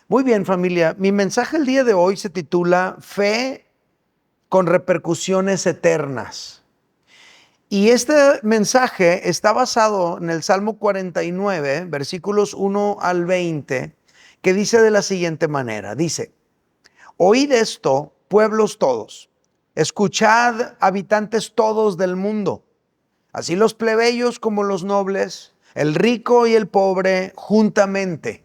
Muy bien, familia. Mi mensaje el día de hoy se titula Fe con repercusiones eternas. Y este mensaje está basado en el Salmo 49, versículos 1 al 20, que dice de la siguiente manera. Dice, oíd esto, pueblos todos. Escuchad, habitantes todos del mundo. Así los plebeyos como los nobles, el rico y el pobre juntamente.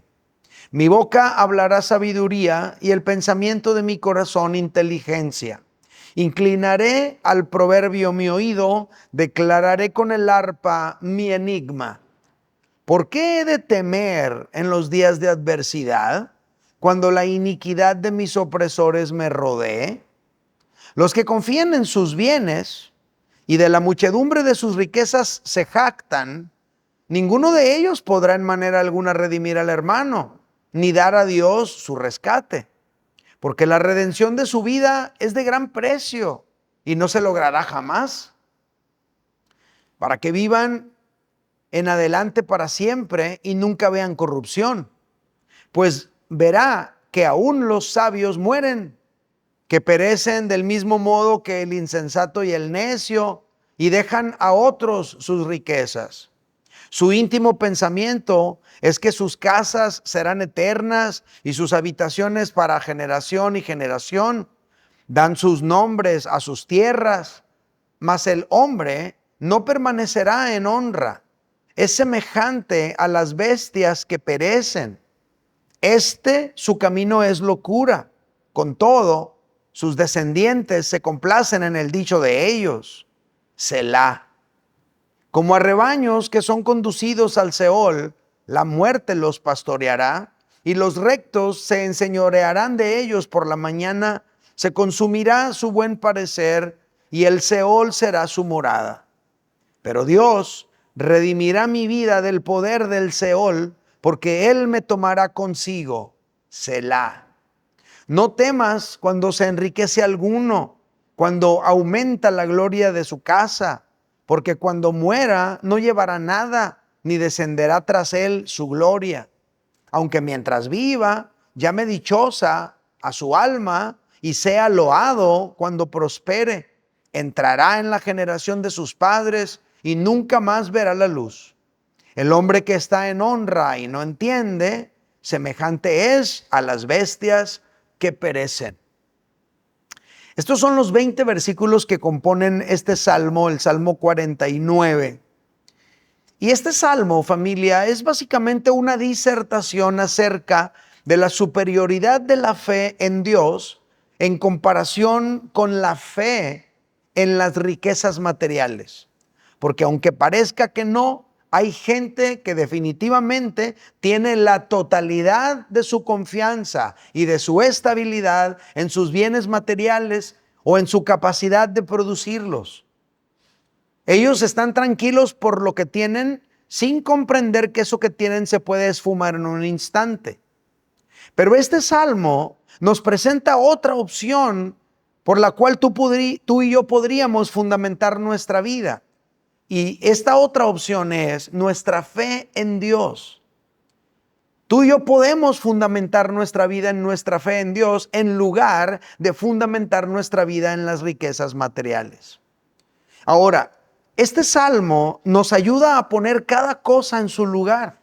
Mi boca hablará sabiduría y el pensamiento de mi corazón inteligencia. Inclinaré al proverbio mi oído, declararé con el arpa mi enigma. ¿Por qué he de temer en los días de adversidad, cuando la iniquidad de mis opresores me rodee? Los que confían en sus bienes y de la muchedumbre de sus riquezas se jactan, ninguno de ellos podrá en manera alguna redimir al hermano, ni dar a Dios su rescate, porque la redención de su vida es de gran precio y no se logrará jamás, para que vivan en adelante para siempre y nunca vean corrupción. Pues verá que aún los sabios mueren, que perecen del mismo modo que el insensato y el necio, y dejan a otros sus riquezas. Su íntimo pensamiento es que sus casas serán eternas y sus habitaciones para generación y generación. Dan sus nombres a sus tierras, mas el hombre no permanecerá en honra. Es semejante a las bestias que perecen. Su camino es locura. Con todo, sus descendientes se complacen en el dicho de ellos. Selah. Como a rebaños que son conducidos al Seol, la muerte los pastoreará, y los rectos se enseñorearán de ellos por la mañana, se consumirá su buen parecer, y el Seol será su morada. Pero Dios redimirá mi vida del poder del Seol, porque Él me tomará consigo. Selah. No temas cuando se enriquece alguno, cuando aumenta la gloria de su casa, porque cuando muera no llevará nada, ni descenderá tras él su gloria. Aunque mientras viva, llame dichosa a su alma y sea loado cuando prospere. Entrará en la generación de sus padres y nunca más verá la luz. El hombre que está en honra y no entiende, semejante es a las bestias que perecen. Estos son los 20 versículos que componen este salmo, el Salmo 49. Y este salmo, familia, es básicamente una disertación acerca de la superioridad de la fe en Dios en comparación con la fe en las riquezas materiales. Porque aunque parezca que no, hay gente que definitivamente tiene la totalidad de su confianza y de su estabilidad en sus bienes materiales o en su capacidad de producirlos. Ellos están tranquilos por lo que tienen, sin comprender que eso que tienen se puede esfumar en un instante. Pero este salmo nos presenta otra opción por la cual tú y yo podríamos fundamentar nuestra vida. Y esta otra opción es nuestra fe en Dios. Tú y yo podemos fundamentar nuestra vida en nuestra fe en Dios en lugar de fundamentar nuestra vida en las riquezas materiales. Ahora, este salmo nos ayuda a poner cada cosa en su lugar.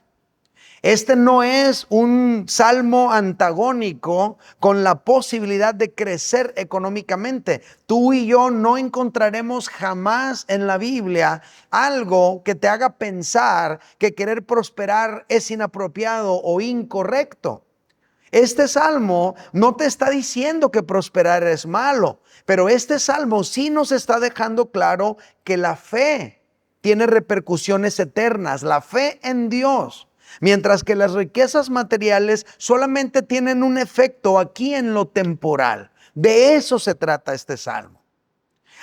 Este no es un salmo antagónico con la posibilidad de crecer económicamente. Tú y yo no encontraremos jamás en la Biblia algo que te haga pensar que querer prosperar es inapropiado o incorrecto. Este salmo no te está diciendo que prosperar es malo, pero este salmo sí nos está dejando claro que la fe tiene repercusiones eternas, la fe en Dios. Mientras que las riquezas materiales solamente tienen un efecto aquí en lo temporal. De eso se trata este salmo.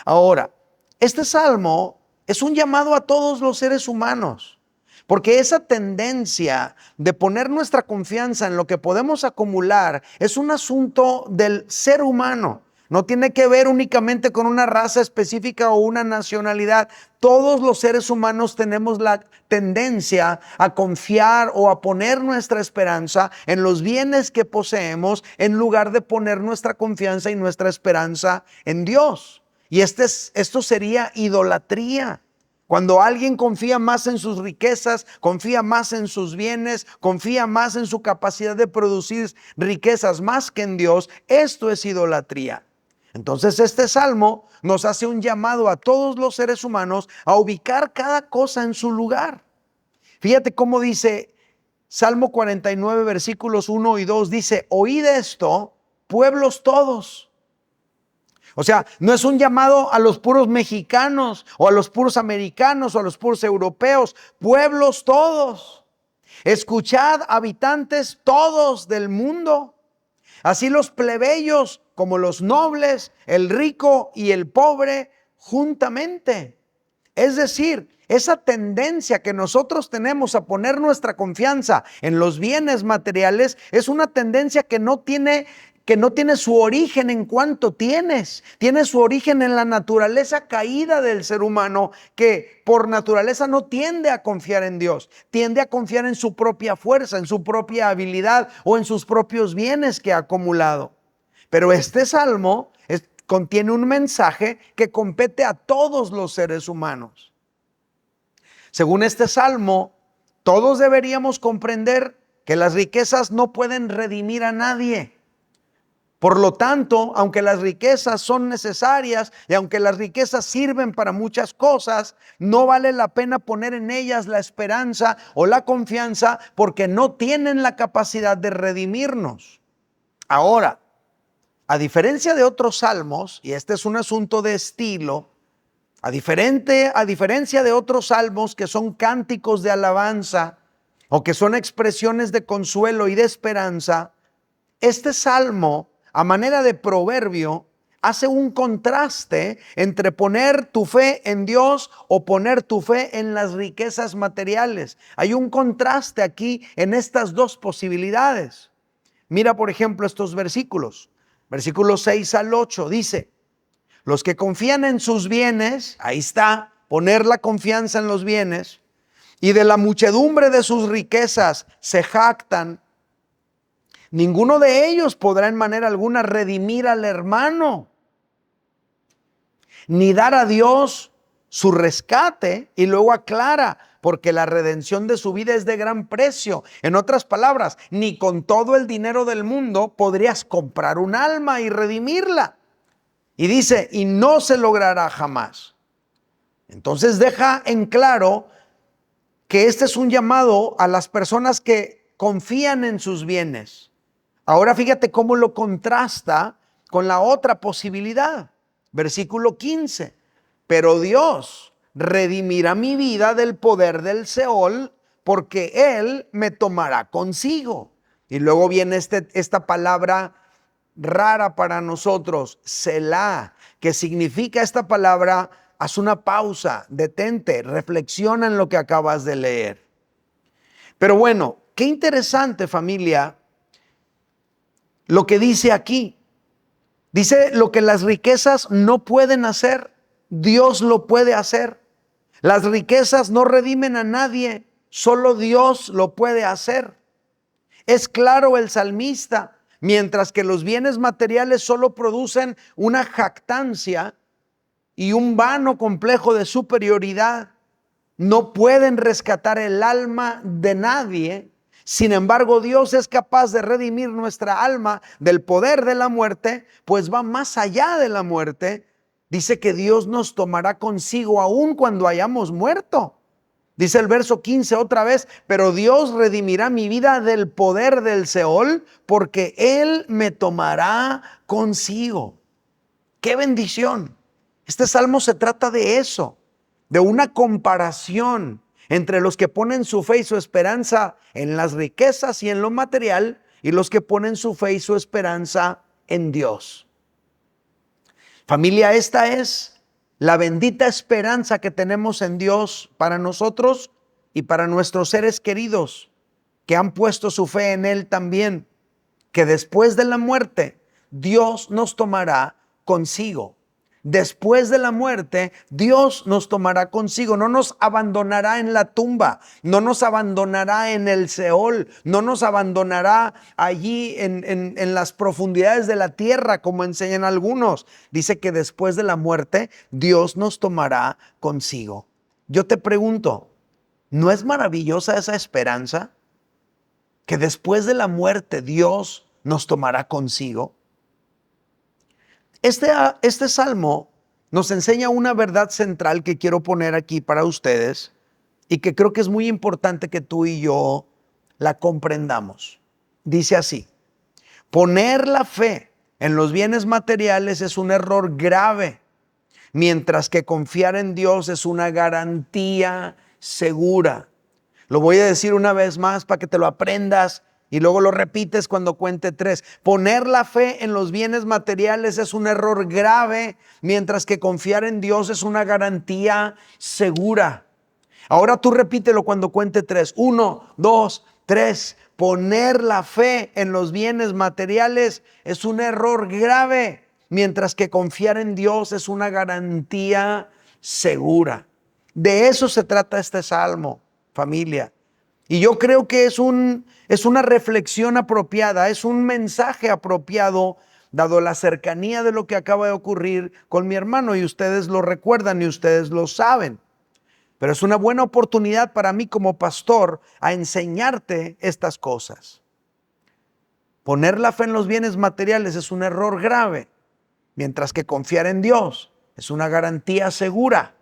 Ahora, este salmo es un llamado a todos los seres humanos, porque esa tendencia de poner nuestra confianza en lo que podemos acumular es un asunto del ser humano. No tiene que ver únicamente con una raza específica o una nacionalidad. Todos los seres humanos tenemos la tendencia a confiar o a poner nuestra esperanza en los bienes que poseemos en lugar de poner nuestra confianza y nuestra esperanza en Dios. Y esto sería idolatría. Cuando alguien confía más en sus riquezas, confía más en sus bienes, confía más en su capacidad de producir riquezas más que en Dios, esto es idolatría. Entonces este salmo nos hace un llamado a todos los seres humanos a ubicar cada cosa en su lugar. Fíjate cómo dice Salmo 49, versículos 1 y 2, dice: oíd esto, pueblos todos. O sea, no es un llamado a los puros mexicanos o a los puros americanos o a los puros europeos, pueblos todos. Escuchad, habitantes todos del mundo, así los plebeyos como los nobles, el rico y el pobre juntamente. Es decir, esa tendencia que nosotros tenemos a poner nuestra confianza en los bienes materiales es una tendencia que no tiene su origen en cuanto tienes. Tiene su origen en la naturaleza caída del ser humano, que por naturaleza no tiende a confiar en Dios. Tiende a confiar en su propia fuerza, en su propia habilidad o en sus propios bienes que ha acumulado. Pero este salmo contiene un mensaje que compete a todos los seres humanos. Según este salmo, todos deberíamos comprender que las riquezas no pueden redimir a nadie. Por lo tanto, aunque las riquezas son necesarias y aunque las riquezas sirven para muchas cosas, no vale la pena poner en ellas la esperanza o la confianza porque no tienen la capacidad de redimirnos. Ahora, a diferencia de otros salmos, y este es un asunto de estilo, a diferencia de otros salmos que son cánticos de alabanza o que son expresiones de consuelo y de esperanza, este salmo, a manera de proverbio, hace un contraste entre poner tu fe en Dios o poner tu fe en las riquezas materiales. Hay un contraste aquí en estas dos posibilidades. Mira, por ejemplo, estos versículos. Versículos 6 al 8 dice: los que confían en sus bienes, ahí está, poner la confianza en los bienes, y de la muchedumbre de sus riquezas se jactan, ninguno de ellos podrá en manera alguna redimir al hermano, ni dar a Dios su rescate. Y luego aclara: porque la redención de su vida es de gran precio. En otras palabras, ni con todo el dinero del mundo podrías comprar un alma y redimirla. Y dice: y no se logrará jamás. Entonces deja en claro que este es un llamado a las personas que confían en sus bienes. Ahora fíjate cómo lo contrasta con la otra posibilidad. Versículo 15. Pero Dios redimirá mi vida del poder del Seol, porque Él me tomará consigo. Y luego viene esta palabra rara para nosotros, Selah, que significa esta palabra: haz una pausa, detente, reflexiona en lo que acabas de leer. Pero bueno, qué interesante, familia, lo que dice aquí. Dice: lo que las riquezas no pueden hacer, Dios lo puede hacer. Las riquezas no redimen a nadie, solo Dios lo puede hacer. Es claro el salmista: mientras que los bienes materiales solo producen una jactancia y un vano complejo de superioridad, no pueden rescatar el alma de nadie. Sin embargo, Dios es capaz de redimir nuestra alma del poder de la muerte, pues va más allá de la muerte. Dice que Dios nos tomará consigo aún cuando hayamos muerto. Dice el verso 15 otra vez: pero Dios redimirá mi vida del poder del Seol, porque Él me tomará consigo. ¡Qué bendición! Este salmo se trata de eso, de una comparación entre los que ponen su fe y su esperanza en las riquezas y en lo material, y los que ponen su fe y su esperanza en Dios. Familia, esta es la bendita esperanza que tenemos en Dios para nosotros y para nuestros seres queridos que han puesto su fe en Él también, que después de la muerte Dios nos tomará consigo. Después de la muerte, Dios nos tomará consigo, no nos abandonará en la tumba, no nos abandonará en el Seol, no nos abandonará allí en las profundidades de la tierra, como enseñan algunos. Dice que después de la muerte, Dios nos tomará consigo. Yo te pregunto, ¿no es maravillosa esa esperanza? Que después de la muerte, Dios nos tomará consigo. Este salmo nos enseña una verdad central que quiero poner aquí para ustedes y que creo que es muy importante que tú y yo la comprendamos. Dice así: poner la fe en los bienes materiales es un error grave, mientras que confiar en Dios es una garantía segura. Lo voy a decir una vez más para que te lo aprendas y luego lo repites cuando cuente 3. Poner la fe en los bienes materiales es un error grave, mientras que confiar en Dios es una garantía segura. Ahora tú repítelo cuando cuente 3. 1, 2, 3. Poner la fe en los bienes materiales es un error grave, mientras que confiar en Dios es una garantía segura. De eso se trata este salmo, familia. Y yo creo que es una reflexión apropiada, es un mensaje apropiado, dado la cercanía de lo que acaba de ocurrir con mi hermano, y ustedes lo recuerdan y ustedes lo saben. Pero es una buena oportunidad para mí como pastor a enseñarte estas cosas. Poner la fe en los bienes materiales es un error grave, mientras que confiar en Dios es una garantía segura.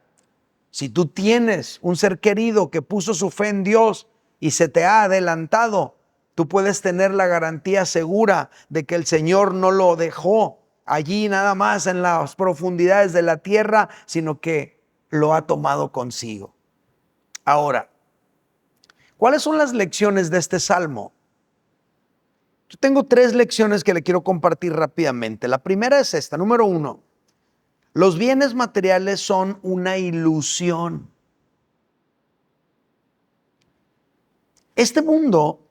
Si tú tienes un ser querido que puso su fe en Dios y se te ha adelantado, tú puedes tener la garantía segura de que el Señor no lo dejó allí nada más en las profundidades de la tierra, sino que lo ha tomado consigo. Ahora, ¿cuáles son las lecciones de este salmo? Yo tengo 3 lecciones que le quiero compartir rápidamente. La primera es esta, número 1. Los bienes materiales son una ilusión. Este mundo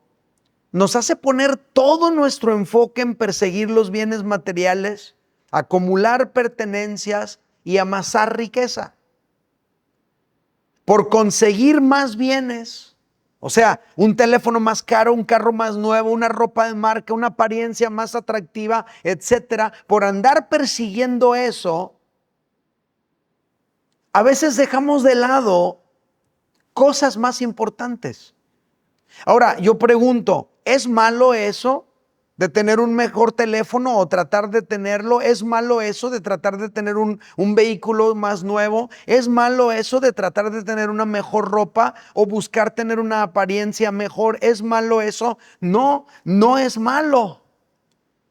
nos hace poner todo nuestro enfoque en perseguir los bienes materiales, acumular pertenencias y amasar riqueza. Por conseguir más bienes, o sea, un teléfono más caro, un carro más nuevo, una ropa de marca, una apariencia más atractiva, etcétera, por andar persiguiendo eso, a veces dejamos de lado cosas más importantes. Ahora, yo pregunto, ¿es malo eso de tener un mejor teléfono o tratar de tenerlo? ¿Es malo eso de tratar de tener un vehículo más nuevo? ¿Es malo eso de tratar de tener una mejor ropa o buscar tener una apariencia mejor? ¿Es malo eso? No, no es malo.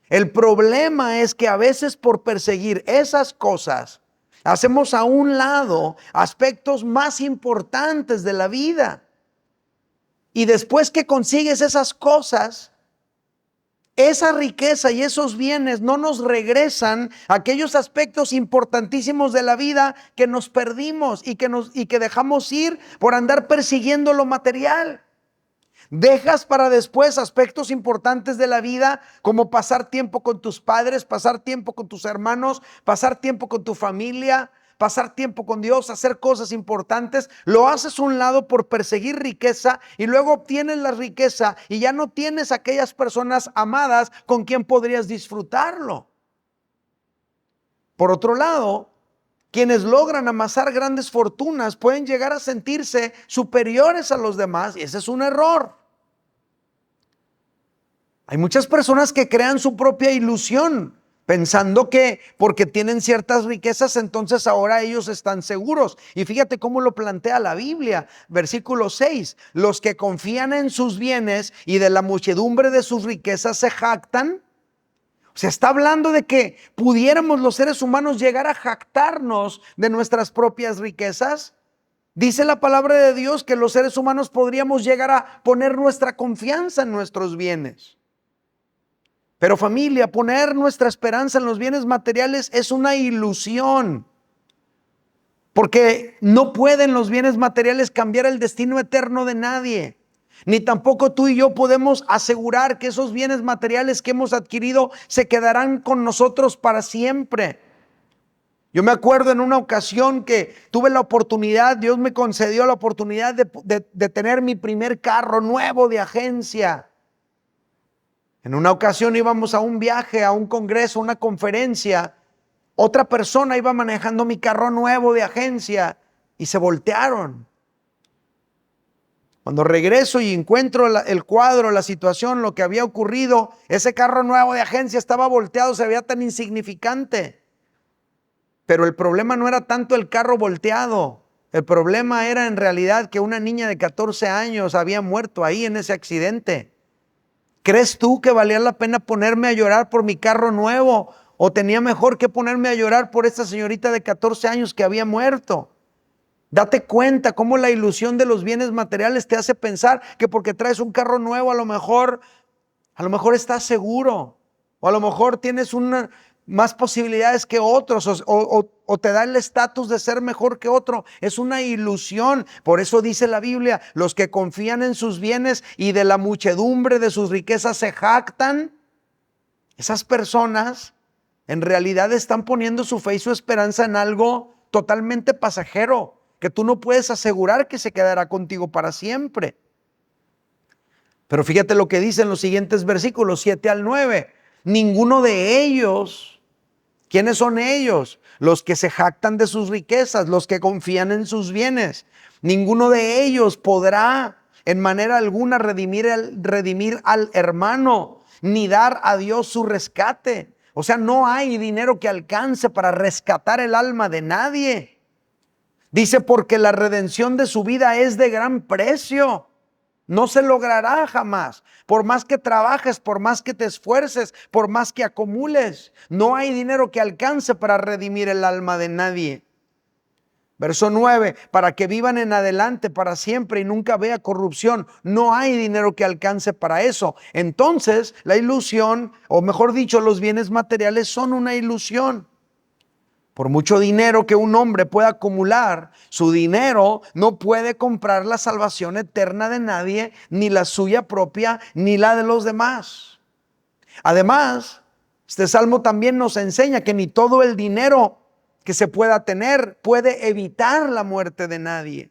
El problema es que a veces por perseguir esas cosas, hacemos a un lado aspectos más importantes de la vida. Y después que consigues esas cosas, esa riqueza y esos bienes no nos regresan a aquellos aspectos importantísimos de la vida que nos perdimos y que dejamos ir por andar persiguiendo lo material. Dejas para después aspectos importantes de la vida, como pasar tiempo con tus padres, pasar tiempo con tus hermanos, pasar tiempo con tu familia, pasar tiempo con Dios, hacer cosas importantes. Lo haces a un lado por perseguir riqueza y luego obtienes la riqueza y ya no tienes aquellas personas amadas con quien podrías disfrutarlo. Por otro lado, quienes logran amasar grandes fortunas pueden llegar a sentirse superiores a los demás, y ese es un error. Hay muchas personas que crean su propia ilusión, pensando que porque tienen ciertas riquezas, entonces ahora ellos están seguros. Y fíjate cómo lo plantea la Biblia. Versículo 6, los que confían en sus bienes y de la muchedumbre de sus riquezas se jactan. O sea, está hablando de que pudiéramos los seres humanos llegar a jactarnos de nuestras propias riquezas. Dice la palabra de Dios que los seres humanos podríamos llegar a poner nuestra confianza en nuestros bienes. Pero familia, poner nuestra esperanza en los bienes materiales es una ilusión. Porque no pueden los bienes materiales cambiar el destino eterno de nadie. Ni tampoco tú y yo podemos asegurar que esos bienes materiales que hemos adquirido se quedarán con nosotros para siempre. Yo me acuerdo en una ocasión que tuve la oportunidad, Dios me concedió la oportunidad de tener mi primer carro nuevo de agencia. En una ocasión íbamos a un viaje, a un congreso, una conferencia. Otra persona iba manejando mi carro nuevo de agencia y se voltearon. Cuando regreso y encuentro el cuadro, la situación, lo que había ocurrido, ese carro nuevo de agencia estaba volteado, se veía tan insignificante. Pero el problema no era tanto el carro volteado. El problema era en realidad que una niña de 14 años había muerto ahí en ese accidente. ¿Crees tú que valía la pena ponerme a llorar por mi carro nuevo? ¿O tenía mejor que ponerme a llorar por esta señorita de 14 años que había muerto? Date cuenta cómo la ilusión de los bienes materiales te hace pensar que porque traes un carro nuevo a lo mejor estás seguro. O a lo mejor tienes más posibilidades que otros, o te da el estatus de ser mejor que otro. Es una ilusión. Por eso dice la Biblia, los que confían en sus bienes y de la muchedumbre de sus riquezas se jactan. Esas personas en realidad están poniendo su fe y su esperanza en algo totalmente pasajero, que tú no puedes asegurar que se quedará contigo para siempre. Pero fíjate lo que dice en los siguientes versículos 7 al 9. Ninguno de ellos, ¿quiénes son ellos? Los que se jactan de sus riquezas, los que confían en sus bienes. Ninguno de ellos podrá en manera alguna redimir al hermano, ni dar a Dios su rescate. O sea, no hay dinero que alcance para rescatar el alma de nadie. Dice, porque la redención de su vida es de gran precio. No se logrará jamás. Por más que trabajes, por más que te esfuerces, por más que acumules, no hay dinero que alcance para redimir el alma de nadie. Verso 9, para que vivan en adelante para siempre y nunca vea corrupción. No hay dinero que alcance para eso. Entonces, la ilusión, o mejor dicho, los bienes materiales son una ilusión. Por mucho dinero que un hombre pueda acumular, su dinero no puede comprar la salvación eterna de nadie, ni la suya propia, ni la de los demás. Además, este salmo también nos enseña que ni todo el dinero que se pueda tener puede evitar la muerte de nadie.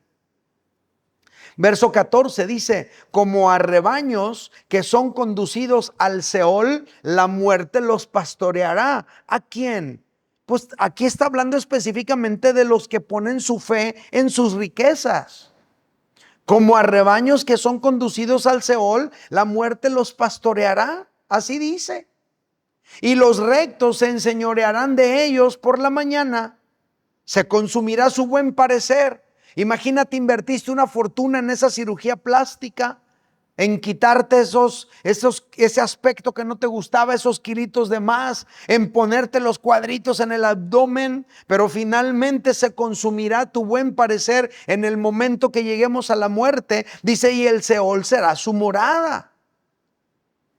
Verso 14 dice, como a rebaños que son conducidos al Seol, la muerte los pastoreará. ¿A quién? Pues aquí está hablando específicamente de los que ponen su fe en sus riquezas. Como a rebaños que son conducidos al Seol, la muerte los pastoreará. Así dice. Y los rectos se enseñorearán de ellos por la mañana. Se consumirá su buen parecer. Imagínate, invertiste una fortuna en esa cirugía plástica, en quitarte ese aspecto que no te gustaba, esos kilitos de más, en ponerte los cuadritos en el abdomen, pero finalmente se consumirá tu buen parecer en el momento que lleguemos a la muerte. Dice, y el Seol será su morada.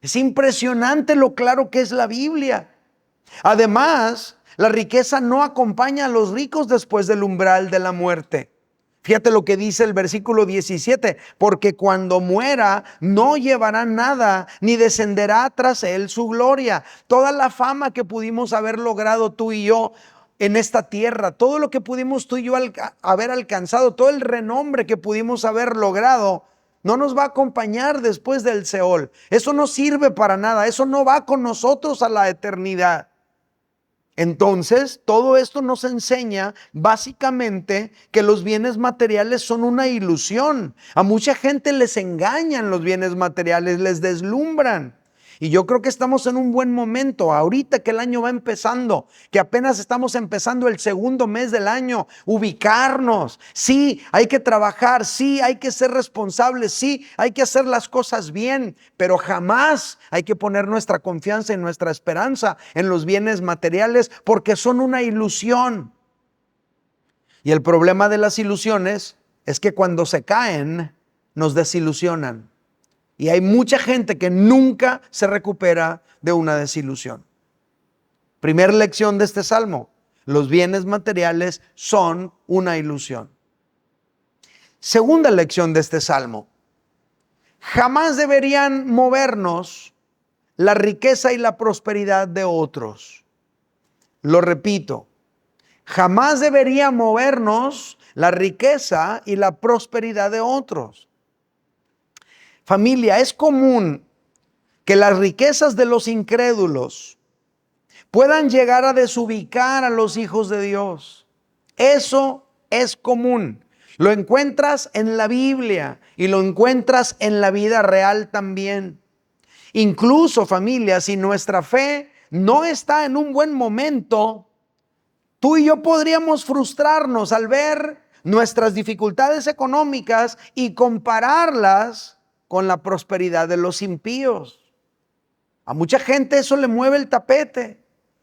Es impresionante lo claro que es la Biblia. Además, la riqueza no acompaña a los ricos después del umbral de la muerte. Fíjate lo que dice el versículo 17, porque cuando muera no llevará nada, ni descenderá tras él su gloria. Toda la fama que pudimos haber logrado tú y yo en esta tierra, todo lo que pudimos tú y yo haber alcanzado, todo el renombre que pudimos haber logrado, no nos va a acompañar después del Seol. Eso no sirve para nada, eso no va con nosotros a la eternidad. Entonces, todo esto nos enseña básicamente que los bienes materiales son una ilusión. A mucha gente les engañan los bienes materiales, les deslumbran. Y yo creo que estamos en un buen momento, ahorita que el año va empezando, que apenas estamos empezando el segundo mes del año, ubicarnos. Sí, hay que trabajar, sí, hay que ser responsables, sí, hay que hacer las cosas bien, pero jamás hay que poner nuestra confianza y nuestra esperanza en los bienes materiales porque son una ilusión. Y el problema de las ilusiones es que cuando se caen, nos desilusionan. Y hay mucha gente que nunca se recupera de una desilusión. Primera lección de este salmo: los bienes materiales son una ilusión. Segunda lección de este salmo: jamás deberían movernos la riqueza y la prosperidad de otros. Lo repito, Jamás debería movernos la riqueza y la prosperidad de otros. Familia, es común que las riquezas de los incrédulos puedan llegar a desubicar a los hijos de Dios. Eso es común. Lo encuentras en la Biblia y lo encuentras en la vida real también. Incluso, familia, si nuestra fe no está en un buen momento, tú y yo podríamos frustrarnos al ver nuestras dificultades económicas y compararlas con la prosperidad de los impíos. A mucha gente eso le mueve el tapete.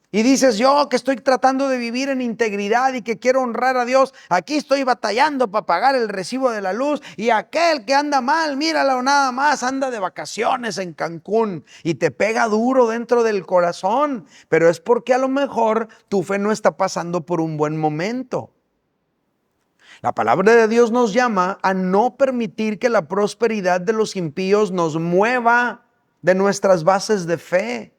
Y dices, yo que estoy tratando de vivir en integridad y que quiero honrar a Dios, aquí estoy batallando para pagar el recibo de la luz, y aquel que anda mal, míralo nada más, anda de vacaciones en Cancún, y te pega duro dentro del corazón, pero es porque a lo mejor tu fe no está pasando por un buen momento. La palabra de Dios nos llama a no permitir que la prosperidad de los impíos nos mueva de nuestras bases de fe.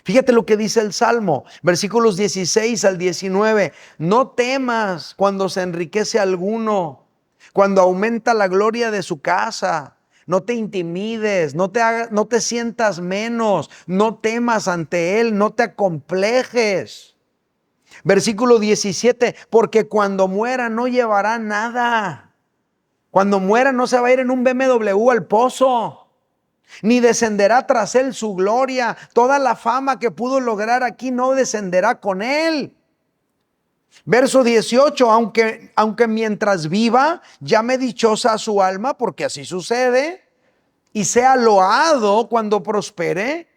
Fíjate lo que dice el Salmo, versículos 16 al 19. No temas cuando se enriquece alguno, cuando aumenta la gloria de su casa. No te intimides, no te sientas menos, no temas ante él, no te acomplejes. Versículo 17, porque cuando muera no llevará nada. Cuando muera no se va a ir en un BMW al pozo, ni descenderá tras él su gloria. Toda la fama que pudo lograr aquí no descenderá con él. Verso 18, aunque mientras viva llame dichosa a su alma, porque así sucede, y sea loado cuando prospere,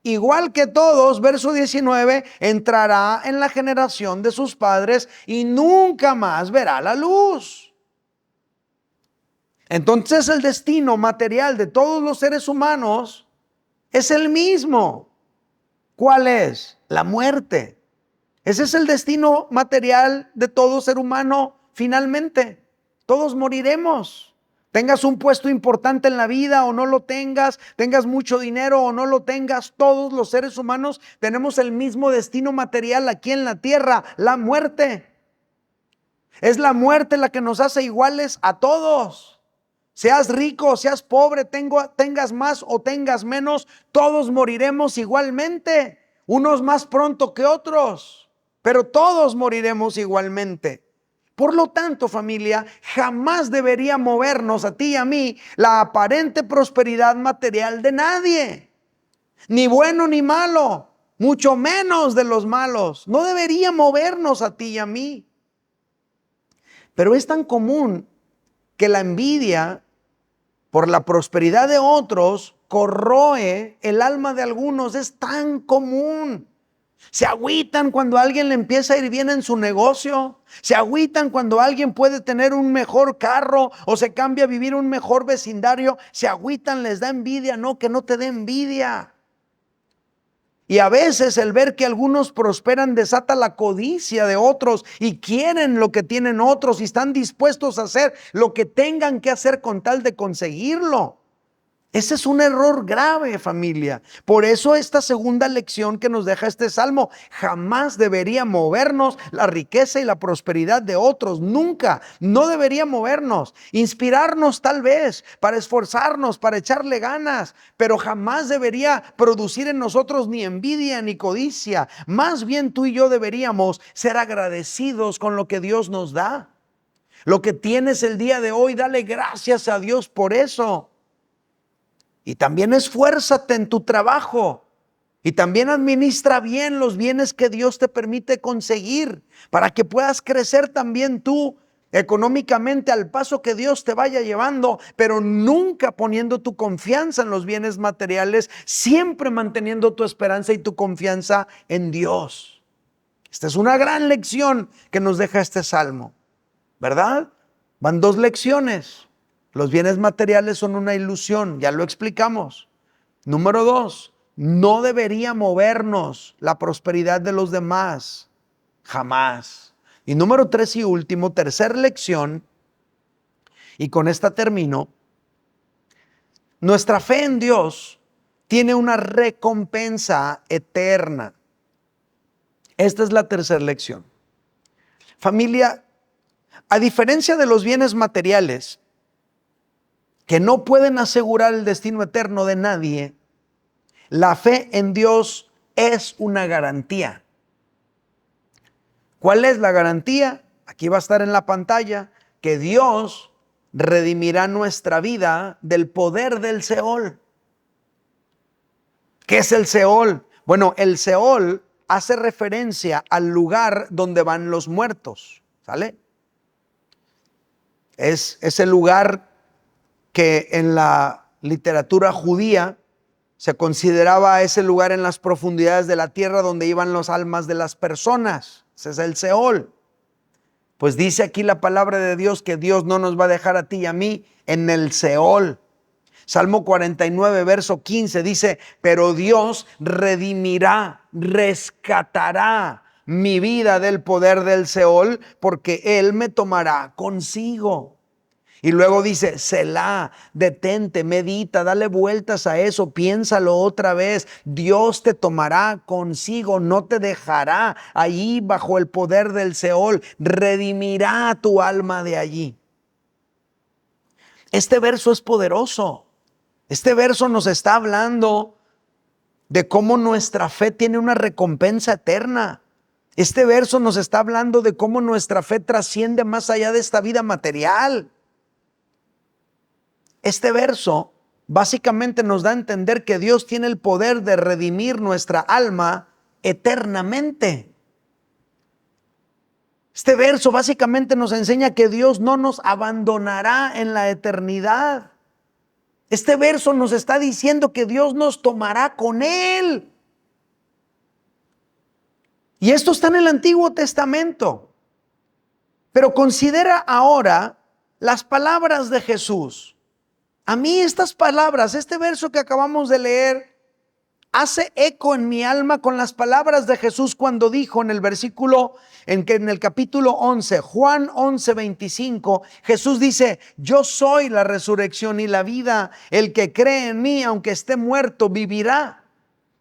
igual que todos, verso 19, entrará en la generación de sus padres y nunca más verá la luz. Entonces el destino material de todos los seres humanos es el mismo. ¿Cuál es? La muerte. Ese es el destino material de todo ser humano finalmente. Todos moriremos. Tengas un puesto importante en la vida o no lo tengas, tengas mucho dinero o no lo tengas, todos los seres humanos tenemos el mismo destino material aquí en la tierra, la muerte. Es la muerte la que nos hace iguales a todos. Seas rico, seas pobre, tengas más o tengas menos, todos moriremos igualmente, unos más pronto que otros, pero todos moriremos igualmente. Por lo tanto, familia, jamás debería movernos a ti y a mí la aparente prosperidad material de nadie, ni bueno ni malo, mucho menos de los malos. No debería movernos a ti y a mí. Pero es tan común que la envidia por la prosperidad de otros corroe el alma de algunos. Es tan común. Se agüitan cuando a alguien le empieza a ir bien en su negocio. Se agüitan cuando alguien puede tener un mejor carro o se cambia a vivir un mejor vecindario. Se agüitan, les da envidia. No, que no te dé envidia. Y a veces el ver que algunos prosperan desata la codicia de otros y quieren lo que tienen otros y están dispuestos a hacer lo que tengan que hacer con tal de conseguirlo. Ese es un error grave, familia. Por eso esta segunda lección que nos deja este salmo: jamás debería movernos la riqueza y la prosperidad de otros. Nunca, no debería movernos. Inspirarnos tal vez para esforzarnos, para echarle ganas, pero jamás debería producir en nosotros ni envidia ni codicia. Más bien tú y yo deberíamos ser agradecidos con lo que Dios nos da. Lo que tienes el día de hoy, dale gracias a Dios por eso. Y también esfuérzate en tu trabajo. Y también administra bien los bienes que Dios te permite conseguir, para que puedas crecer también tú económicamente al paso que Dios te vaya llevando, pero nunca poniendo tu confianza en los bienes materiales, siempre manteniendo tu esperanza y tu confianza en Dios. Esta es una gran lección que nos deja este salmo, ¿verdad? Van dos lecciones. Los bienes materiales son una ilusión, ya lo explicamos. Número 2, no debería movernos la prosperidad de los demás, jamás. Y número 3 y último, tercera lección, y con esta termino: nuestra fe en Dios tiene una recompensa eterna. Esta es la tercera lección. Familia, a diferencia de los bienes materiales, que no pueden asegurar el destino eterno de nadie, la fe en Dios es una garantía. ¿Cuál es la garantía? Aquí va a estar en la pantalla, que Dios redimirá nuestra vida del poder del Seol. ¿Qué es el Seol? Bueno, el Seol hace referencia al lugar donde van los muertos, ¿sale? Es ese lugar que en la literatura judía se consideraba ese lugar en las profundidades de la tierra donde iban las almas de las personas. Ese es el Seol. Pues dice aquí la palabra de Dios que Dios no nos va a dejar a ti y a mí en el Seol. Salmo 49, verso 15 dice, pero Dios redimirá, rescatará mi vida del poder del Seol, porque Él me tomará consigo. Y luego dice, Selah, detente, medita, dale vueltas a eso, piénsalo otra vez. Dios te tomará consigo, no te dejará allí bajo el poder del Seol, redimirá tu alma de allí. Este verso es poderoso. Este verso nos está hablando de cómo nuestra fe tiene una recompensa eterna. Este verso nos está hablando de cómo nuestra fe trasciende más allá de esta vida material. Este verso básicamente nos da a entender que Dios tiene el poder de redimir nuestra alma eternamente. Este verso básicamente nos enseña que Dios no nos abandonará en la eternidad. Este verso nos está diciendo que Dios nos tomará con Él. Y esto está en el Antiguo Testamento. Pero considera ahora las palabras de Jesús. A mí estas palabras, este verso que acabamos de leer, hace eco en mi alma con las palabras de Jesús cuando dijo en el versículo, en el capítulo 11, Juan 11, 25, Jesús dice, yo soy la resurrección y la vida, el que cree en mí, aunque esté muerto, vivirá.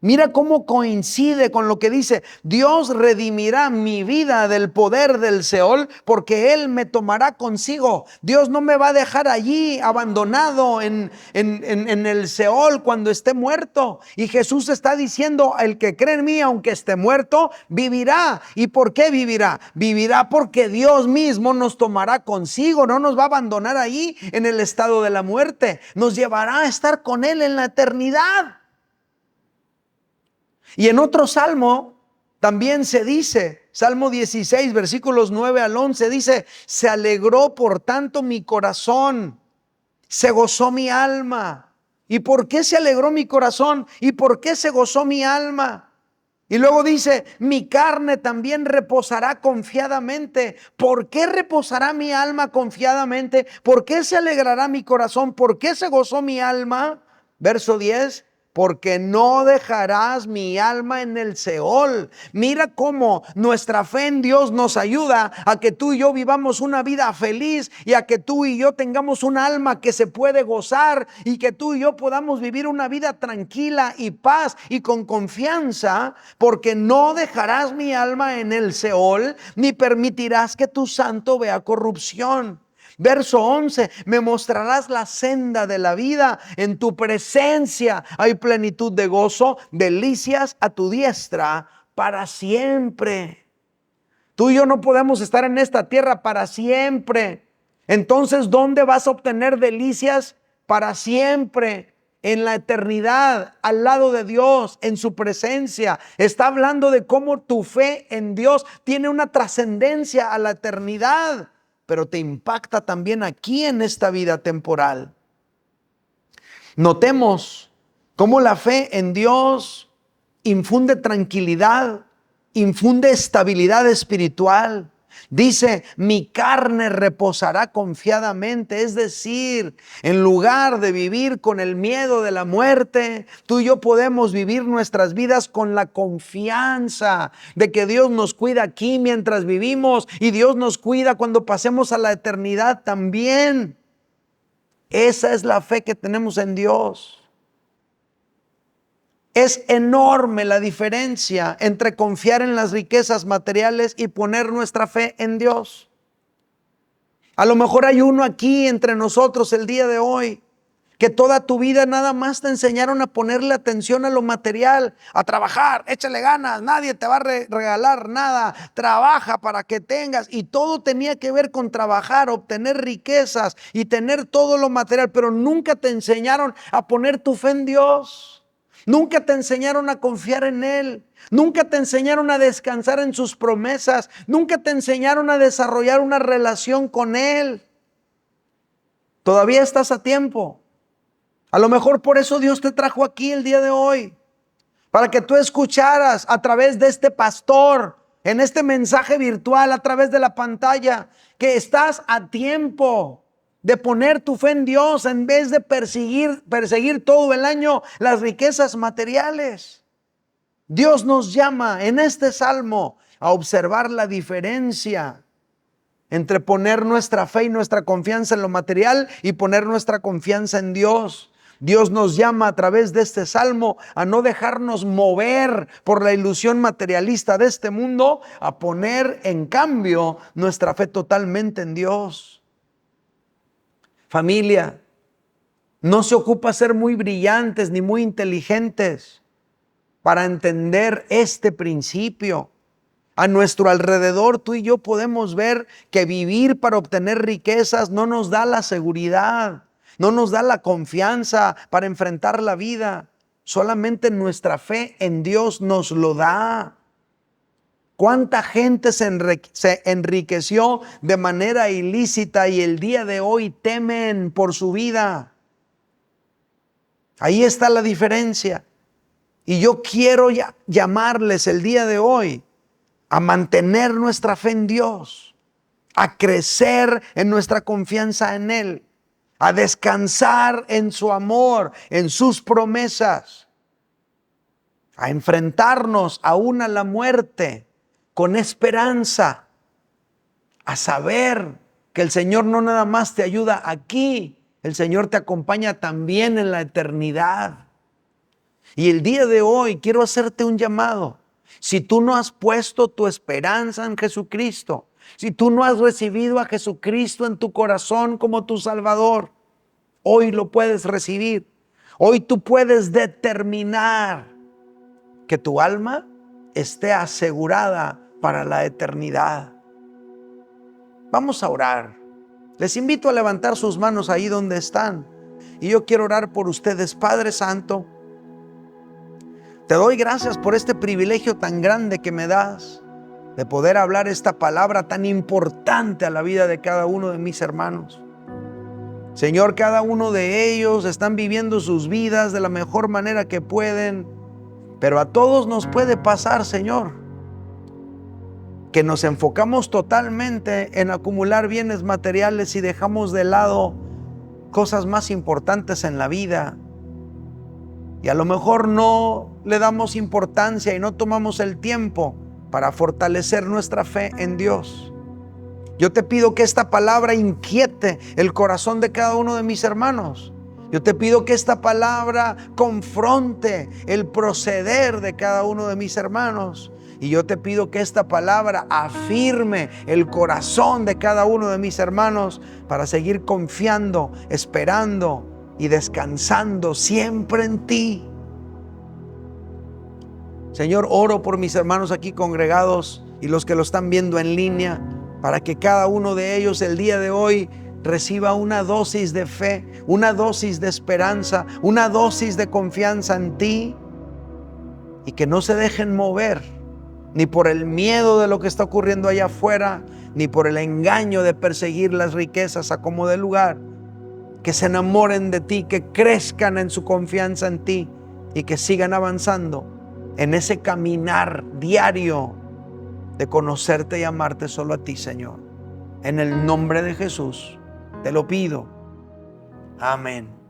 Mira cómo coincide con lo que dice, Dios redimirá mi vida del poder del Seol porque Él me tomará consigo. Dios no me va a dejar allí abandonado en el Seol cuando esté muerto. Y Jesús está diciendo, el que cree en mí aunque esté muerto, vivirá. ¿Y por qué vivirá? Vivirá porque Dios mismo nos tomará consigo, no nos va a abandonar allí en el estado de la muerte. Nos llevará a estar con Él en la eternidad. Y en otro salmo también se dice, Salmo 16, versículos 9 al 11, dice, se alegró por tanto mi corazón, se gozó mi alma. ¿Y por qué se alegró mi corazón? ¿Y por qué se gozó mi alma? Y luego dice, mi carne también reposará confiadamente. ¿Por qué reposará mi alma confiadamente? ¿Por qué se alegrará mi corazón? ¿Por qué se gozó mi alma? Verso 10. Porque no dejarás mi alma en el Seol. Mira cómo nuestra fe en Dios nos ayuda a que tú y yo vivamos una vida feliz y a que tú y yo tengamos un alma que se puede gozar y que tú y yo podamos vivir una vida tranquila y paz y con confianza, porque no dejarás mi alma en el Seol ni permitirás que tu santo vea corrupción. Verso 11, me mostrarás la senda de la vida, en tu presencia hay plenitud de gozo, delicias a tu diestra para siempre. Tú y yo no podemos estar en esta tierra para siempre. Entonces, ¿dónde vas a obtener delicias para siempre? En la eternidad, al lado de Dios, en su presencia. Está hablando de cómo tu fe en Dios tiene una trascendencia a la eternidad, pero te impacta también aquí en esta vida temporal. Notemos cómo la fe en Dios infunde tranquilidad, infunde estabilidad espiritual. Dice, mi carne reposará confiadamente, es decir, en lugar de vivir con el miedo de la muerte, tú y yo podemos vivir nuestras vidas con la confianza de que Dios nos cuida aquí mientras vivimos y Dios nos cuida cuando pasemos a la eternidad también. Esa es la fe que tenemos en Dios. Es enorme la diferencia entre confiar en las riquezas materiales y poner nuestra fe en Dios. A lo mejor hay uno aquí entre nosotros el día de hoy que toda tu vida nada más te enseñaron a ponerle atención a lo material, a trabajar, échale ganas, nadie te va a regalar nada, trabaja para que tengas, y todo tenía que ver con trabajar, obtener riquezas y tener todo lo material, pero nunca te enseñaron a poner tu fe en Dios, nunca te enseñaron a confiar en Él, nunca te enseñaron a descansar en sus promesas, nunca te enseñaron a desarrollar una relación con Él. Todavía estás a tiempo. A lo mejor por eso Dios te trajo aquí el día de hoy, para que tú escucharas a través de este pastor, en este mensaje virtual, a través de la pantalla, que estás a tiempo de poner tu fe en Dios en vez de perseguir todo el año las riquezas materiales. Dios nos llama en este salmo a observar la diferencia entre poner nuestra fe y nuestra confianza en lo material y poner nuestra confianza en Dios. Dios nos llama a través de este salmo a no dejarnos mover por la ilusión materialista de este mundo, a poner en cambio nuestra fe totalmente en Dios. Familia, no se ocupa ser muy brillantes ni muy inteligentes para entender este principio. A nuestro alrededor, tú y yo podemos ver que vivir para obtener riquezas no nos da la seguridad, no nos da la confianza para enfrentar la vida. Solamente nuestra fe en Dios nos lo da. ¿Cuánta gente se enriqueció de manera ilícita y el día de hoy temen por su vida? Ahí está la diferencia. Y yo quiero llamarles el día de hoy a mantener nuestra fe en Dios, a crecer en nuestra confianza en Él, a descansar en su amor, en sus promesas, a enfrentarnos aún a la muerte con esperanza, a saber que el Señor no nada más te ayuda aquí, el Señor te acompaña también en la eternidad. Y el día de hoy quiero hacerte un llamado. Si tú no has puesto tu esperanza en Jesucristo, si tú no has recibido a Jesucristo en tu corazón como tu Salvador, hoy lo puedes recibir. Hoy tú puedes determinar que tu alma esté asegurada para la eternidad. Vamos a orar. Les invito a levantar sus manos ahí donde están. Y yo quiero orar por ustedes. Padre Santo, te doy gracias por este privilegio tan grande que me das de poder hablar esta palabra tan importante a la vida de cada uno de mis hermanos. Señor, cada uno de ellos están viviendo sus vidas de la mejor manera que pueden, pero a todos nos puede pasar, Señor, que nos enfocamos totalmente en acumular bienes materiales y dejamos de lado cosas más importantes en la vida. Y a lo mejor no le damos importancia y no tomamos el tiempo para fortalecer nuestra fe en Dios. Yo te pido que esta palabra inquiete el corazón de cada uno de mis hermanos. Yo te pido que esta palabra confronte el proceder de cada uno de mis hermanos. Y yo te pido que esta palabra afirme el corazón de cada uno de mis hermanos para seguir confiando, esperando y descansando siempre en ti. Señor, oro por mis hermanos aquí congregados y los que lo están viendo en línea, para que cada uno de ellos el día de hoy reciba una dosis de fe, una dosis de esperanza, una dosis de confianza en ti, y que no se dejen mover ni por el miedo de lo que está ocurriendo allá afuera, ni por el engaño de perseguir las riquezas a como dé lugar. Que se enamoren de ti, que crezcan en su confianza en ti y que sigan avanzando en ese caminar diario de conocerte y amarte solo a ti, Señor. En el nombre de Jesús te lo pido. Amén.